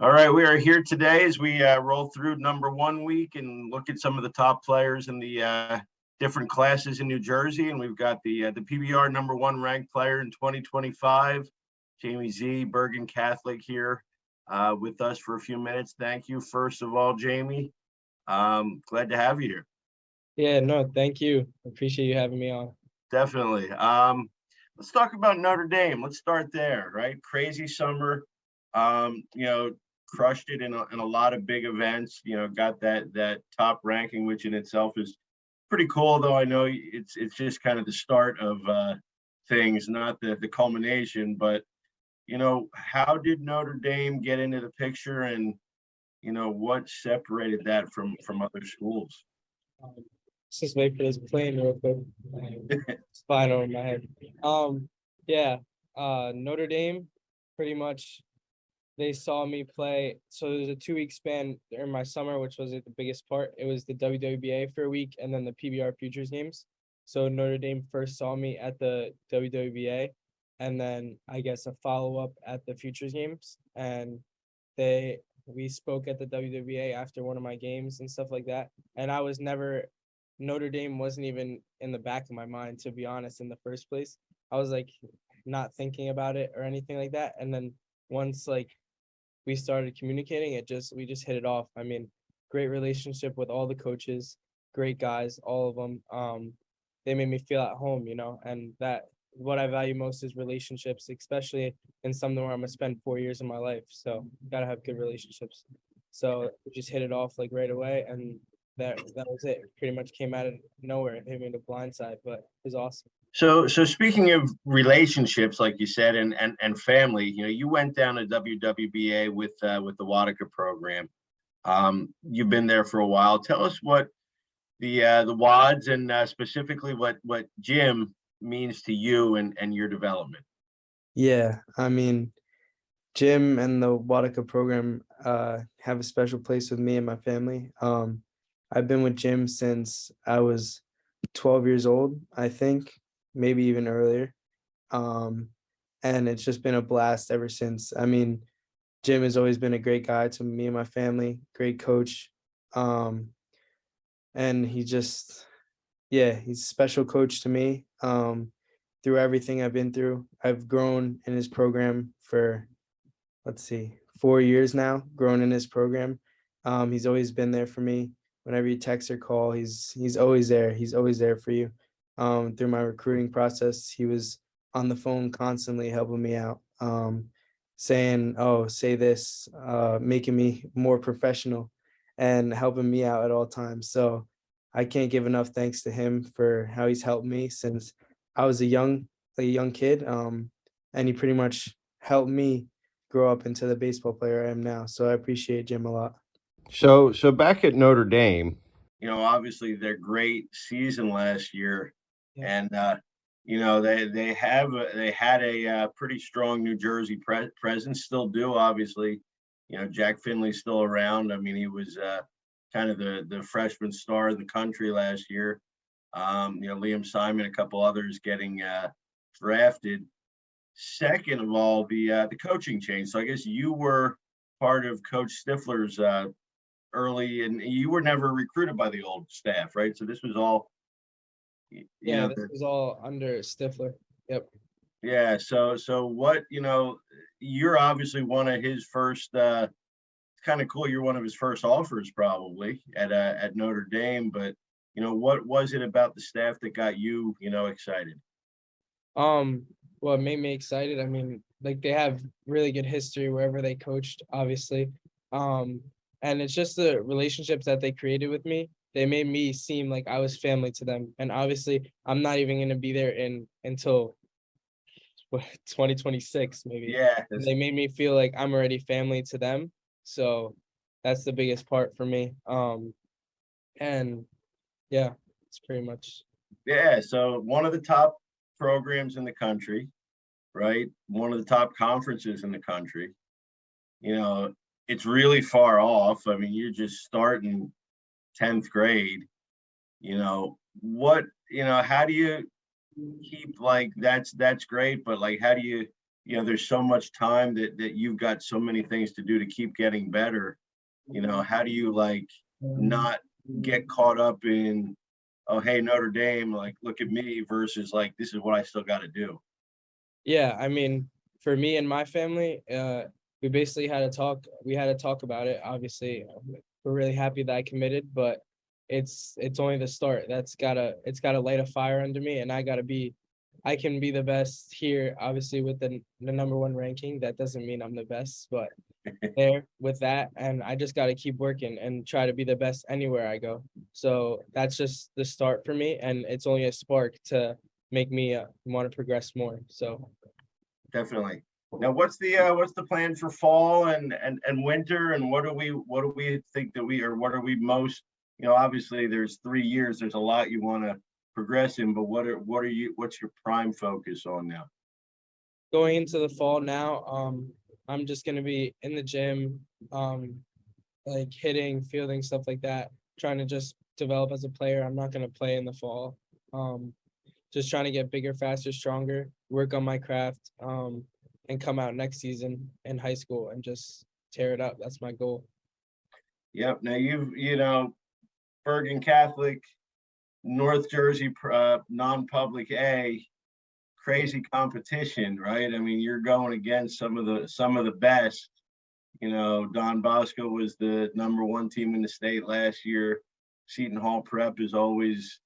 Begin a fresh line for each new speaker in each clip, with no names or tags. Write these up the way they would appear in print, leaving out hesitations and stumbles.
All right, we are here today as we roll through number 1 week and look at some of the top players in the different classes in New Jersey. And we've got the PBR number 1 ranked player in 2025, Jamie ZEE, Bergen Catholic, here with us for a few minutes. Thank you, first of all, Jamie. Glad to have you here.
Yeah, no, thank you. Appreciate you having me on.
Definitely. Let's talk about Notre Dame. Let's start there, right? Crazy summer. Crushed it in a lot of big events, got that top ranking, which in itself is pretty cool, though I know it's just kind of the start of things, not the culmination. But how did Notre Dame get into the picture, and what separated that from other schools?
Let's just wait for this plane real quick. It's flying over my head. Notre Dame, pretty much. They saw me play. So there was a 2-week span during my summer, which was the biggest part. It was the WWBA for a week and then the PBR Futures Games. So Notre Dame first saw me at the WWBA and then I guess a follow-up at the Futures Games. And we spoke at the WWBA after one of my games and stuff like that. And Notre Dame wasn't even in the back of my mind, to be honest, in the first place. I was like not thinking about it or anything like that. And then once we started communicating, we just hit it off. I mean, great relationship with all the coaches, great guys, all of them. They made me feel at home, and that what I value most is relationships, especially in something where I'm gonna spend 4 years of my life. So gotta have good relationships. So we just hit it off right away, and that was it. Pretty much came out of nowhere. It hit me in the blind side, but it was awesome.
So speaking of relationships, like you said, and family, you went down to WWBA with the Wladyka program. You've been there for a while. Tell us what the WADs and specifically what Jim means to you and your development.
Yeah, I mean, Jim and the Wladyka program have a special place with me and my family. I've been with Jim since I was 12 years old, I think, maybe even earlier. And it's just been a blast ever since. I mean, Jim has always been a great guy to me and my family, great coach. And he's a special coach to me. Through everything I've been through, I've grown in his program for, 4 years now, grown in his program. He's always been there for me. Whenever you text or call, he's always there. He's always there for you. Through my recruiting process, he was on the phone constantly helping me out, saying, "Oh, say this," making me more professional and helping me out at all times. So I can't give enough thanks to him for how he's helped me since I was a young kid. And he pretty much helped me grow up into the baseball player I am now. So I appreciate Jim a lot.
So back at Notre Dame, obviously their great season last year, and they had a pretty strong New Jersey presence, still do, obviously. Jack Finley's still around. I mean, he was kind of the freshman star of the country last year. Liam Simon, a couple others getting drafted. Second of all, the coaching change. So I guess you were part of Coach Stiffler's early, and you were never recruited by the old staff, right? So this was all.
This was all under Stiffler. Yep.
Yeah. So what, you're obviously one of his first. It's kind of cool. You're one of his first offers, probably at Notre Dame. But what was it about the staff that got you, excited?
What made me excited, I mean, like, they have really good history wherever they coached, obviously. Um, and it's just the relationships that they created with me. They made me seem like I was family to them. And obviously, I'm not even gonna be there until what, 2026 maybe.
Yeah,
And they made me feel like I'm already family to them. So that's the biggest part for me. And yeah, it's pretty much.
yeah. So one of the top programs in the country, right? One of the top conferences in the country. You know, it's really far off. I mean, you're just starting 10th grade. How do you keep like that's great, but like how do there's so much time that you've got so many things to do to keep getting better. How do you like not get caught up in, oh hey, Notre Dame, like look at me, versus like this is what I still got to do.
Yeah, I mean, for me and my family, we basically had a talk. We had to talk about it. Obviously, we're really happy that I committed, but it's only the start. It's gotta light a fire under me, and I can be the best here. Obviously, with the number one ranking, that doesn't mean I'm the best, but there with that, and I just gotta keep working and try to be the best anywhere I go. So that's just the start for me, and it's only a spark to make me want to progress more. So
Definitely. Now, what's the plan for fall and winter, and what do we think that we or what are we most, obviously there's 3 years, there's a lot you want to progress in, but what's your prime focus on now?
going into the fall now, I'm just gonna be in the gym, like hitting, fielding, stuff like that, trying to just develop as a player. I'm not gonna play in the fall. Um, just trying to get bigger, faster, stronger, work on my craft, and come out next season in high school and just tear it up. That's my goal.
Yep. Now Bergen Catholic, North Jersey, non-public A, crazy competition, right? I mean, you're going against some of the best. Don Bosco was the number one team in the state last year. Seton Hall Prep is always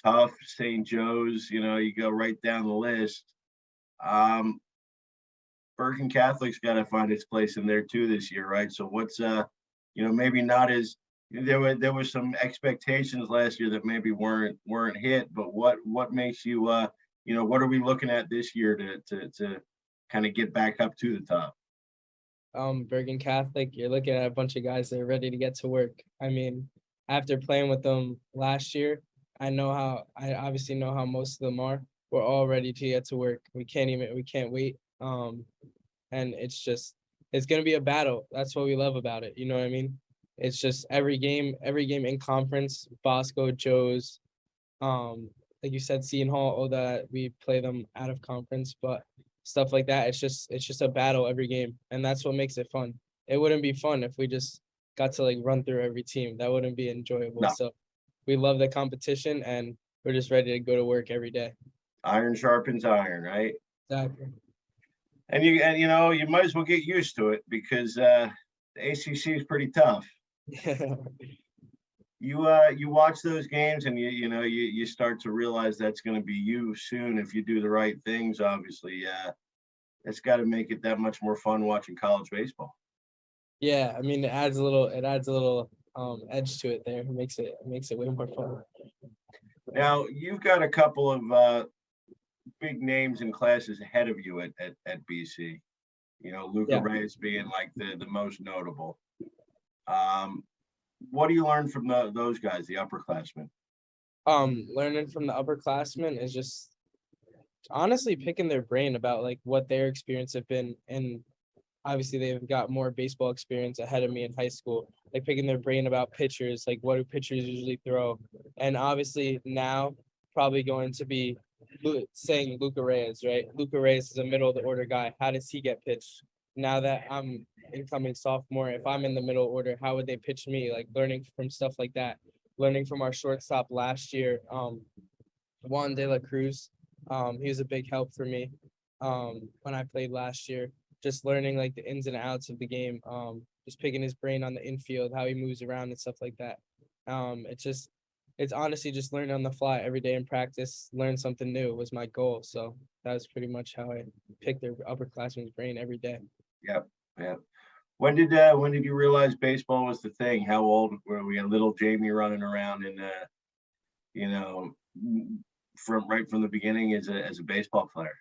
tough. St. Joe's, you go right down the list. Um, Bergen Catholic's got to find its place in there too this year, right? So what's maybe not as there were some expectations last year that maybe weren't hit, but what makes you what are we looking at this year to kind of get back up to the top?
Bergen Catholic, you're looking at a bunch of guys that are ready to get to work. I mean, after playing with them last year, I obviously know how most of them are. We're all ready to get to work. We can't wait. And it's gonna be a battle. That's what we love about it. You know what I mean? It's just every game in conference, Bosco, Joe's, like you said, Seton Hall, all that we play them out of conference, but stuff like that, it's just a battle every game, and that's what makes it fun. It wouldn't be fun if we just got to like run through every team. That wouldn't be enjoyable.
No,
So we love the competition, and we're just ready to go to work every day.
iron sharpens iron, right?
Exactly.
And you might as well get used to it because the ACC is pretty tough. You watch those games and you start to realize that's going to be you soon if you do the right things. Obviously, it's got to make it that much more fun watching college baseball.
Yeah, I mean, it adds a little edge to it there. It makes it way more fun.
Now you've got a couple of big names and classes ahead of you at BC. Luca
Yeah.
Reyes being like the most notable. What do you learn from those guys, the upperclassmen?
Learning from the upperclassmen is just honestly picking their brain about like what their experience have been, and obviously they've got more baseball experience ahead of me in high school, like picking their brain about pitchers, like what do pitchers usually throw. And obviously now probably going to be saying Luca Reyes, right? Luca Reyes is a middle of the order guy. How does he get pitched? Now that I'm incoming sophomore, if I'm in the middle order, how would they pitch me? Like learning from stuff like that, learning from our shortstop last year, Juan de la Cruz. He was a big help for me when I played last year. Just learning like the ins and outs of the game. Just picking his brain on the infield, how he moves around and stuff like that. It's just it's honestly just learning on the fly every day in practice. Learn something new was my goal. So that was pretty much how I picked their upperclassmen's brain every day.
Yep. Yep. When did you realize baseball was the thing? How old were we? A little Jamie running around and you know, from the beginning as a baseball player.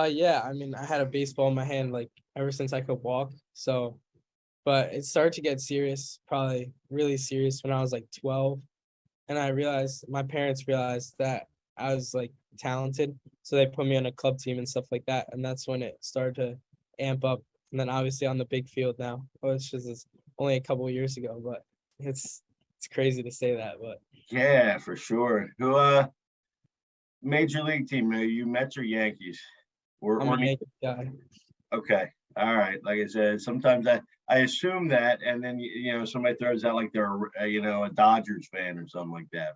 Yeah, I mean, I had a baseball in my hand like ever since I could walk. So, but it started to get serious, probably really serious when I was like 12. And I realized my parents realized that I was like talented. So they put me on a club team and stuff like that. And that's when it started to amp up. And then obviously on the big field now. Oh, it's only a couple of years ago, but it's crazy to say that. But
Yeah, for sure. Who major league team? Are you Mets or Yankees?
I'm
Or
a Yankee guy.
okay. All right. Like I said, sometimes I assume that, and then somebody throws out like they're a Dodgers fan or something like that.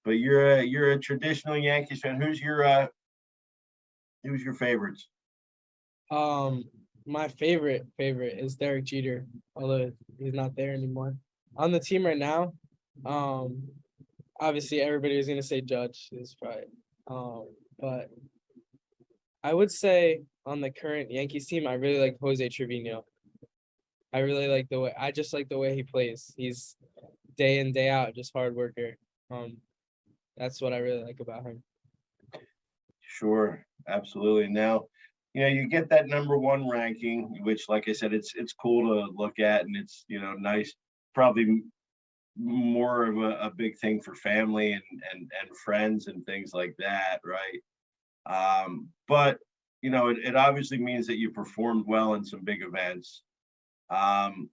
But you're a traditional Yankees fan. Who's your favorites?
Um, my favorite is Derek Jeter, although he's not there anymore. On the team right now, um, obviously everybody was gonna say Judge is probably, but I would say on the current Yankees team, I really like Jose Trevino. I really like I just like the way he plays. He's day in, day out, just hard worker. Um, that's what I really like about him.
Sure, absolutely. Now, you get that number one ranking, which, like I said, it's cool to look at, and it's nice. Probably more of a big thing for family and friends and things like that, right? But it obviously means that you performed well in some big events. Um,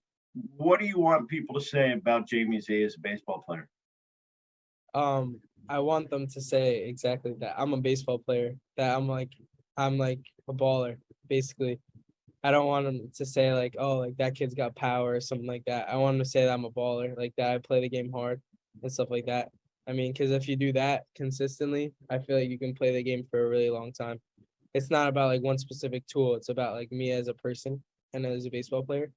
what do you want people to say about Jamie ZEE as a baseball player?
Um, I want them to say exactly that. I'm a baseball player. That I'm like a baller, basically. I don't want them to say like, oh, like that kid's got power or something like that. I want them to say that I'm a baller, like that I play the game hard and stuff like that. I mean, because if you do that consistently, I feel like you can play the game for a really long time. It's not about like one specific tool. It's about like me as a person and as a baseball player.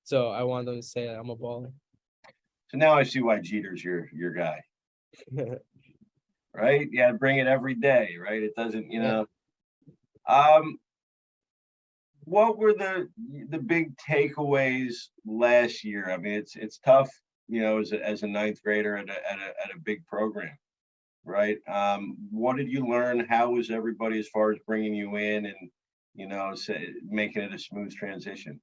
So I want them to say that I'm a baller.
So now I see why Jeter's your guy, right? Yeah, bring it every day, right? It doesn't,
Yeah.
Um, what were the big takeaways last year? I mean, it's tough, as a ninth grader at a big program, right? What did you learn? How was everybody as far as bringing you in and making it a smooth transition?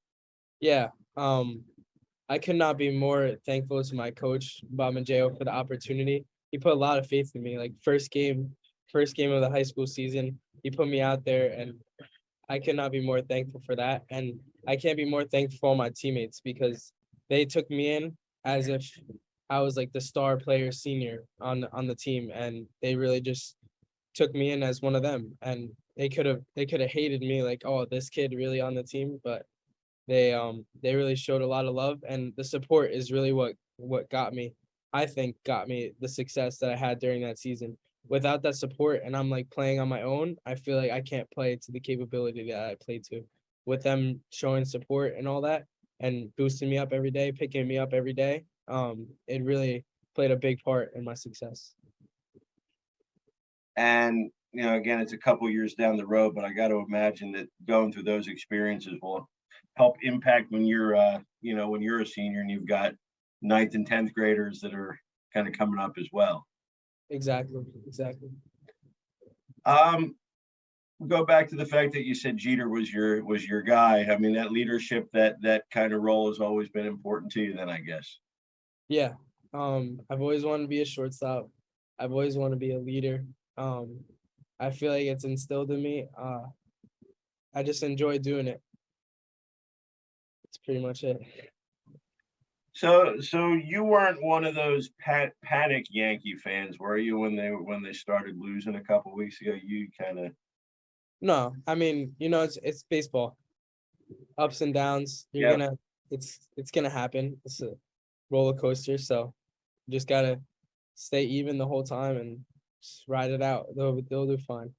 Yeah. I could not be more thankful to my coach, Bob Majeo, for the opportunity. He put a lot of faith in me. Like first game of the high school season, he put me out there, and I could not be more thankful for that. And I can't be more thankful for all my teammates because they took me in as if I was like the star player senior on the team, and they really just took me in as one of them. And they could have hated me like, oh, this kid really on the team, but they really showed a lot of love, and the support is really what got me the success that I had during that season. Without that support and I'm like playing on my own, I feel like I can't play to the capability that I play to. With them showing support and all that and boosting me up every day, picking me up every day, it really played a big part in my success.
And again, it's a couple years down the road, but I got to imagine that going through those experiences will help impact when you're a senior and you've got ninth and 10th graders that are kind of coming up as well.
Exactly. Exactly.
Um, go back to the fact that you said Jeter was your guy. I mean, that leadership, that kind of role has always been important to you then, I guess.
Yeah. I've always wanted to be a shortstop. I've always wanted to be a leader. Um, I feel like it's instilled in me. I just enjoy doing it. It's pretty much it.
So you weren't one of those panic Yankee fans, were you, when they started losing a couple weeks ago? You kind of
No, I mean, it's baseball. Ups and downs.
yeah.
It's gonna happen. It's a roller coaster, so you just gotta stay even the whole time and just ride it out. They'll do fine.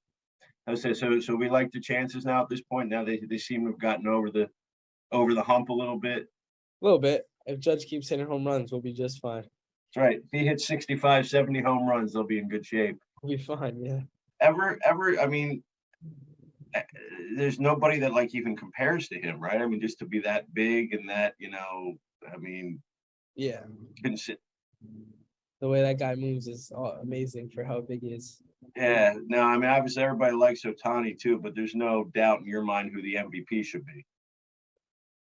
I would say so we like the chances now at this point. Now they seem to have gotten over the hump a little bit.
A little bit. If Judge keeps hitting home runs, we'll be just fine.
That's right. If he hits 65, 70 home runs, they'll be in good shape.
We'll be fine. Yeah.
I mean, there's nobody that like even compares to him, right? I mean, just to be that big and that, I mean,
Yeah.
consi-
The way that guy moves is amazing for how big he is.
yeah. No, I mean, obviously everybody likes Ohtani too, but there's no doubt in your mind who the MVP should be.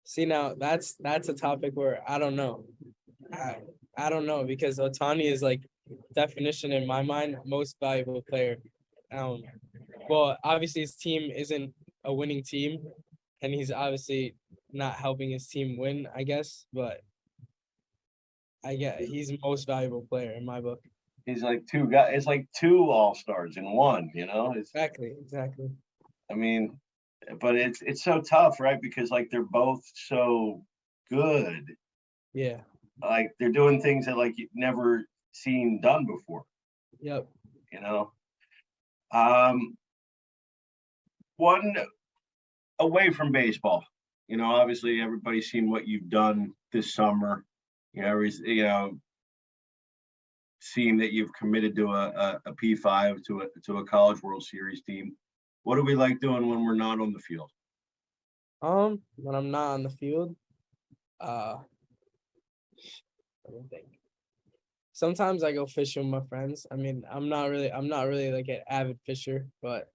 See, now that's a topic where I don't know. I don't know because Ohtani is like definition in my mind most valuable player. Well, obviously his team isn't a winning team, and he's obviously not helping his team win, I guess. But he's the most valuable player in my book.
He's like two guys. It's like two all-stars in one.
Exactly.
I mean, but it's so tough, right? Because like they're both so good.
Yeah.
Like they're doing things that like you've never seen done before.
Yep.
Um, one away from baseball. Obviously everybody's seen what you've done this summer. Seeing that you've committed to a P5 to a College World Series team. What do we like doing when we're not on the field?
When I'm not on the field, I don't think. Sometimes I go fishing with my friends. I mean, I'm not really like an avid fisher, but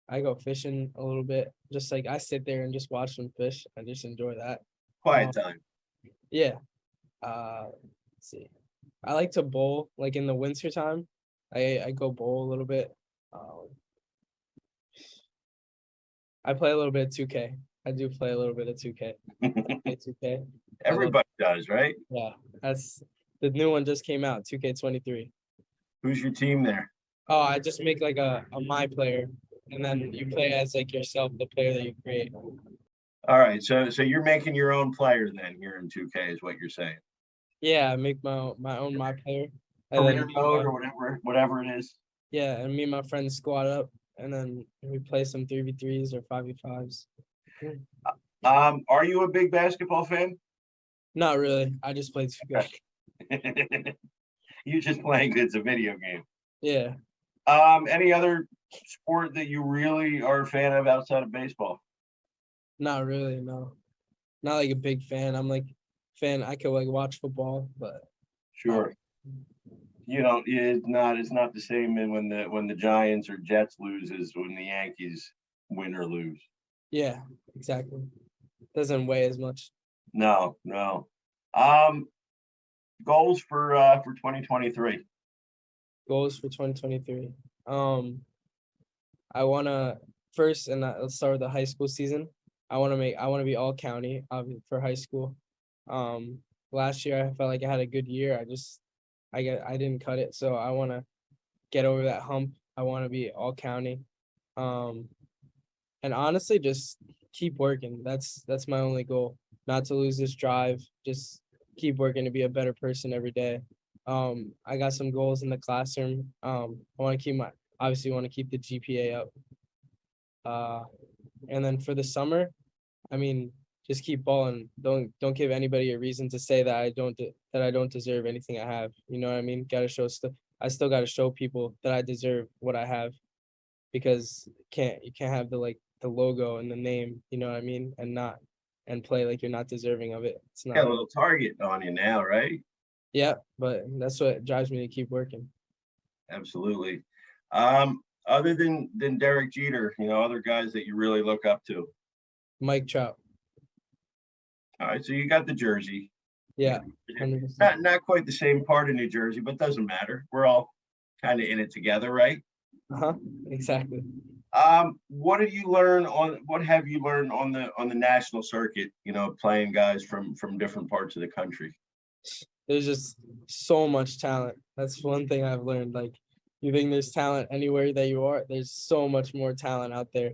I go fishing a little bit. Just like I sit there and just watch them fish. I just enjoy that.
Quiet time.
Yeah. Let's see. I like to bowl like in the winter time. I go bowl a little bit. I play a little bit of 2K. I do play a little bit of 2K. I play 2K.
Everybody does, right?
Yeah, that's the new one just came out, 2K23.
Who's your team there?
Oh, I just make like a my player, and then you play as like yourself, the player that you create.
All right, so you're making your own player then here in 2K is what you're saying.
Yeah, I make my own my player. And
Career
then
mode or whatever it is.
yeah, and me and my friends squad up, and then we play some 3v3s or 5v5s.
Are you a big basketball fan?
Not really. I just play 2K.
You just playing it's a video game.
Yeah.
Any other sport that you really are a fan of outside of baseball?
Not really, no. Not like a big fan. I'm like fan. I could like watch football, but
sure. It's not the same when the Giants or Jets lose as when the Yankees win or lose.
Yeah, exactly. Doesn't weigh as much.
No. Goals for 2023.
Goals for 2023. I wanna first, and let's start with the high school season. I want to be all county for high school. Last year I felt like I had a good year. I didn't cut it, so I want to get over that hump. I want to be all county. And honestly, just keep working. That's my only goal. Not to lose this drive. Just keep working to be a better person every day. I got some goals in the classroom. I want to obviously want to keep the GPA up. And then for the summer, I mean, just keep balling. Don't give anybody a reason to say that I don't deserve anything I have. You know what I mean? I still got to show people that I deserve what I have, because you can't have the logo and the name. You know what I mean? And play like you're not deserving of it. It's not.
Got a little target on you now, right?
Yeah, but that's what drives me to keep working.
Absolutely. Other than Derek Jeter, other guys that you really look up to.
Mike Trout.
All right, so you got the jersey.
Yeah,
100%. Not quite the same part of New Jersey, but doesn't matter. We're all kind of in it together, right?
Exactly.
What have you learned on the national circuit? Playing guys from different parts of the country.
There's just so much talent. That's one thing I've learned. Like, you think there's talent anywhere that you are, there's so much more talent out there.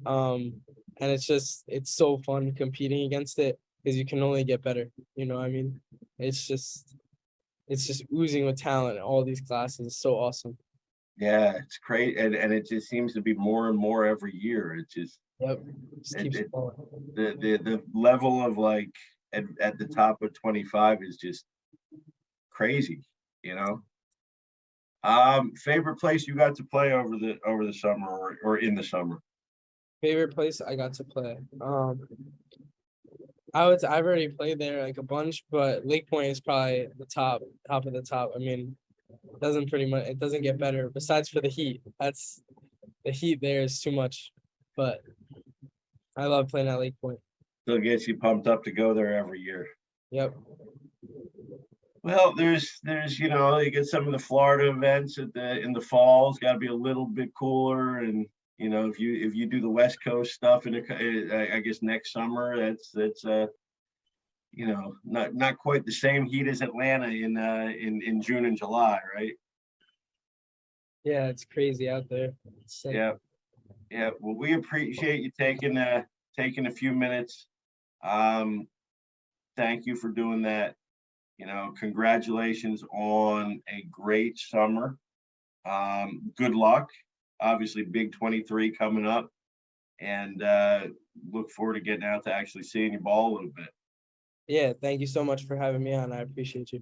And it's so fun competing against it, because you can only get better. You know what I mean? It's just oozing with talent in all these classes. It's so awesome.
Yeah, it's great, and it just seems to be more and more every year. It just
keeps going.
The level of like at the top of 25 is just crazy, you know. Favorite place you got to play over the summer or in the summer?
Favorite place I got to play. I've already played there like a bunch, but Lake Point is probably the top of the top. I mean, it doesn't get better besides for the heat. The heat there is too much, but I love playing at Lake Point.
Still gets you pumped up to go there every year.
Yep.
Well, there's you get some of the Florida events in the fall. It's got to be a little bit cooler, and if you do the West Coast stuff I guess next summer, that's not quite the same heat as Atlanta in June and July, right?
Yeah, it's crazy out there.
Yeah, yeah. Well, we appreciate you taking a few minutes. Thank you for doing that. Congratulations on a great summer. Good luck. Obviously, Big 23 coming up, and look forward to getting out to actually seeing you ball a little bit.
Yeah, thank you so much for having me on. I appreciate you.